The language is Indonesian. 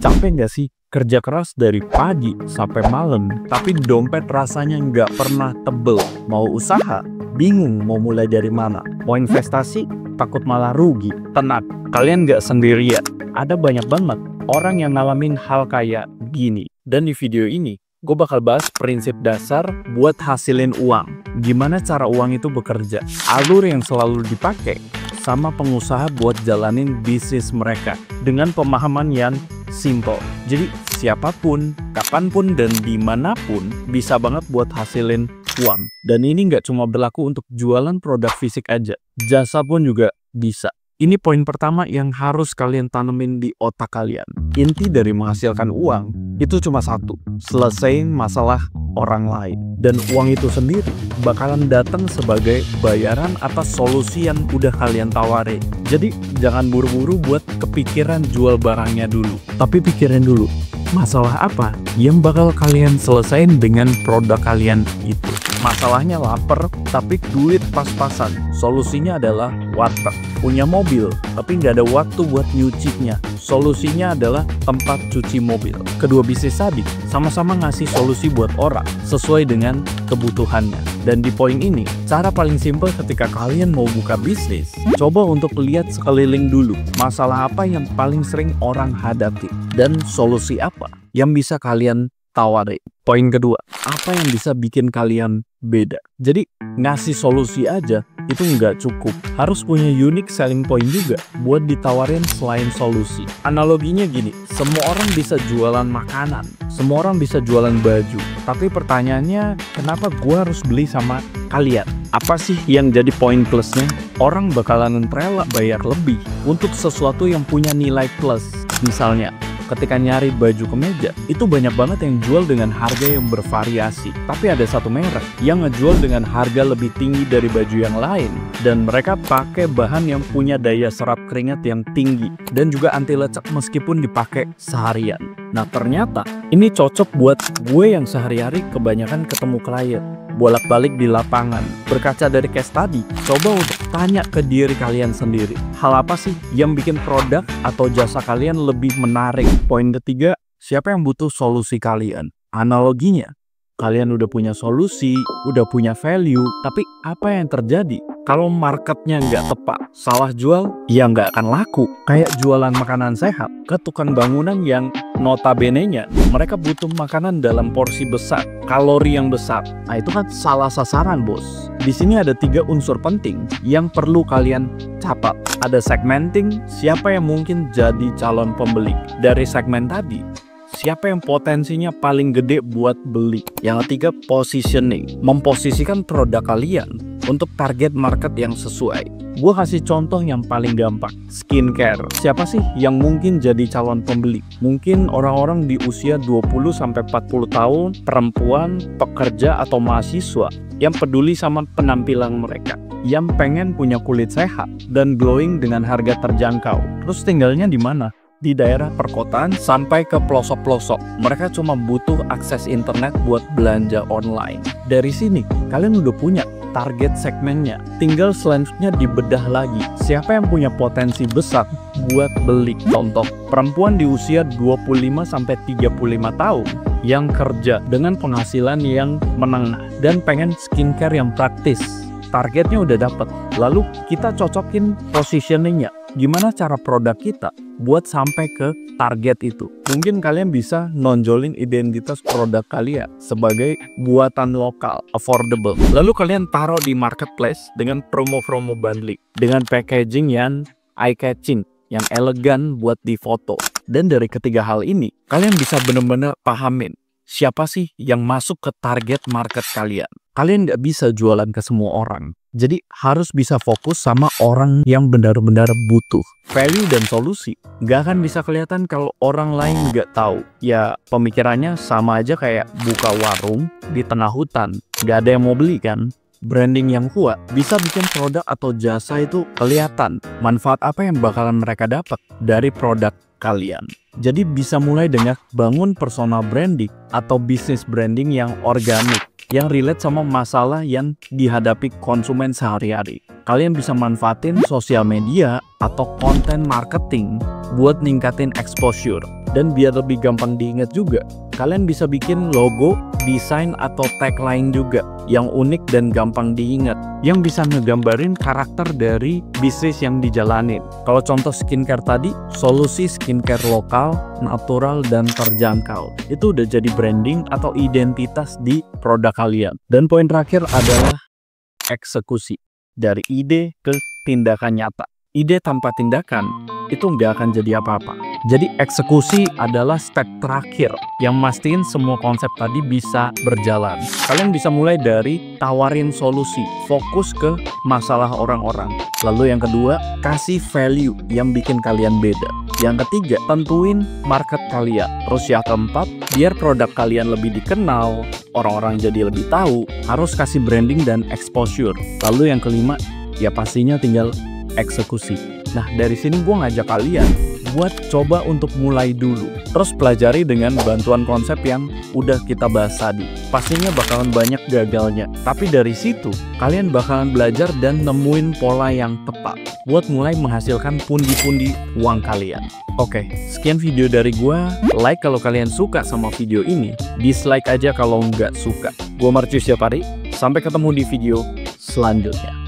Capek nggak sih kerja keras dari pagi sampai malam, tapi dompet rasanya nggak pernah tebel? Mau usaha, bingung mau mulai dari mana? Mau investasi, takut malah rugi. Tenang, kalian nggak sendirian. Ada banyak banget orang yang ngalamin hal kayak gini. Dan di video ini, gue bakal bahas prinsip dasar buat hasilin uang. Gimana cara uang itu bekerja, alur yang selalu dipakai, sama pengusaha buat jalanin bisnis mereka dengan pemahaman yang simple. Jadi siapapun, kapanpun, dan dimanapun bisa banget buat hasilin uang. Dan ini nggak cuma berlaku untuk jualan produk fisik aja, jasa pun juga bisa. Ini poin pertama yang harus kalian tanemin di otak kalian. Inti dari menghasilkan uang itu cuma satu, selesai masalah orang lain. Dan uang itu sendiri bakalan datang sebagai bayaran atas solusi yang udah kalian tawarin. Jadi jangan buru-buru buat kepikiran jual barangnya dulu, tapi pikirin dulu masalah apa yang bakal kalian selesain dengan produk kalian itu. Masalahnya lapar, tapi duit pas-pasan. Solusinya adalah warteg. Punya mobil, tapi nggak ada waktu buat nyucinya. Solusinya adalah tempat cuci mobil. Kedua bisnis tadi sama-sama ngasih solusi buat orang sesuai dengan kebutuhannya. Dan di poin ini, cara paling simpel ketika kalian mau buka bisnis, coba untuk lihat sekeliling dulu. Masalah apa yang paling sering orang hadapi, dan solusi apa yang bisa kalian tawari. Poin kedua, apa yang bisa bikin kalian beda? Jadi ngasih solusi aja itu nggak cukup, harus punya unique selling point juga buat ditawarin selain solusi. Analoginya gini, semua orang bisa jualan makanan, semua orang bisa jualan baju, tapi pertanyaannya, kenapa gua harus beli sama kalian? Apa sih yang jadi poin plusnya? Orang bakalan rela bayar lebih untuk sesuatu yang punya nilai plus. Misalnya, ketika nyari baju kemeja, itu banyak banget yang jual dengan harga yang bervariasi. Tapi ada satu merek yang ngejual dengan harga lebih tinggi dari baju yang lain. Dan mereka pakai bahan yang punya daya serap keringat yang tinggi. Dan juga anti lecek meskipun dipakai seharian. Nah ternyata, ini cocok buat gue yang sehari-hari kebanyakan ketemu klien. Bolak-balik di lapangan. Berkaca dari case tadi, coba untuk tanya ke diri kalian sendiri. Hal apa sih yang bikin produk atau jasa kalian lebih menarik? Poin ketiga, siapa yang butuh solusi kalian? Analoginya, kalian udah punya solusi, udah punya value, tapi apa yang terjadi kalau marketnya nggak tepat? Salah jual, ya nggak akan laku. Kayak jualan makanan sehat ke tukang bangunan yang notabene-nya mereka butuh makanan dalam porsi besar, kalori yang besar. Nah itu kan salah sasaran, bos. Di sini ada 3 unsur penting yang perlu kalian catat. Ada segmenting, siapa yang mungkin jadi calon pembeli. Dari segmen tadi, siapa yang potensinya paling gede buat beli. Yang ketiga, positioning, memposisikan produk kalian untuk target market yang sesuai. Gue kasih contoh yang paling gampang, skincare. Siapa sih yang mungkin jadi calon pembeli? Mungkin orang-orang di usia 20-40 tahun, perempuan, pekerja, atau mahasiswa yang peduli sama penampilan mereka, yang pengen punya kulit sehat dan glowing dengan harga terjangkau. Terus tinggalnya di mana? Di daerah perkotaan sampai ke pelosok-pelosok. Mereka cuma butuh akses internet buat belanja online. Dari sini, kalian udah punya target segmennya. Tinggal selanjutnya dibedah lagi. Siapa yang punya potensi besar buat beli? Contoh, perempuan di usia 25-35 tahun yang kerja dengan penghasilan yang menengah dan pengen skincare yang praktis. Targetnya udah dapet. Lalu kita cocokin positioningnya. Gimana cara produk kita buat sampai ke target itu? Mungkin kalian bisa nonjolin identitas produk kalian sebagai buatan lokal, affordable. Lalu kalian taruh di marketplace dengan promo-promo bundling, dengan packaging yang eye-catching, yang elegan buat difoto. Dan dari ketiga hal ini, kalian bisa benar-benar pahamin siapa sih yang masuk ke target market kalian. Kalian nggak bisa jualan ke semua orang. Jadi harus bisa fokus sama orang yang benar-benar butuh. Value dan solusi nggak akan bisa kelihatan kalau orang lain nggak tahu. Ya pemikirannya sama aja kayak buka warung di tengah hutan. Nggak ada yang mau beli kan? Branding yang kuat bisa bikin produk atau jasa itu kelihatan. Manfaat apa yang bakalan mereka dapat dari produk kalian. Jadi bisa mulai dengan bangun personal branding atau bisnis branding yang organik, yang relate sama masalah yang dihadapi konsumen sehari-hari. Kalian bisa manfaatin sosial media atau konten marketing buat ningkatin exposure. Dan biar lebih gampang diingat juga, kalian bisa bikin logo, desain, atau tagline juga yang unik dan gampang diingat, yang bisa ngegambarin karakter dari bisnis yang dijalanin. Kalau contoh skincare tadi, solusi skincare lokal, natural, dan terjangkau. Itu udah jadi branding atau identitas di produk kalian. Dan poin terakhir adalah eksekusi. Dari ide ke tindakan nyata. Ide tanpa tindakan itu nggak akan jadi apa-apa. Jadi eksekusi adalah step terakhir yang mastiin semua konsep tadi bisa berjalan. Kalian bisa mulai dari tawarin solusi, fokus ke masalah orang-orang. Lalu yang kedua, kasih value yang bikin kalian beda. Yang ketiga, tentuin market kalian. Terus yang keempat, biar produk kalian lebih dikenal, orang-orang jadi lebih tahu, harus kasih branding dan exposure. Lalu yang kelima, ya pastinya tinggal eksekusi. Nah, dari sini gue ngajak kalian buat coba untuk mulai dulu. Terus pelajari dengan bantuan konsep yang udah kita bahas tadi. Pastinya bakalan banyak gagalnya. Tapi dari situ, kalian bakalan belajar dan nemuin pola yang tepat buat mulai menghasilkan pundi-pundi uang kalian. Oke, sekian video dari gue. Like kalau kalian suka sama video ini. Dislike aja kalau nggak suka. Gue Marcus Japari. Sampai ketemu di video selanjutnya.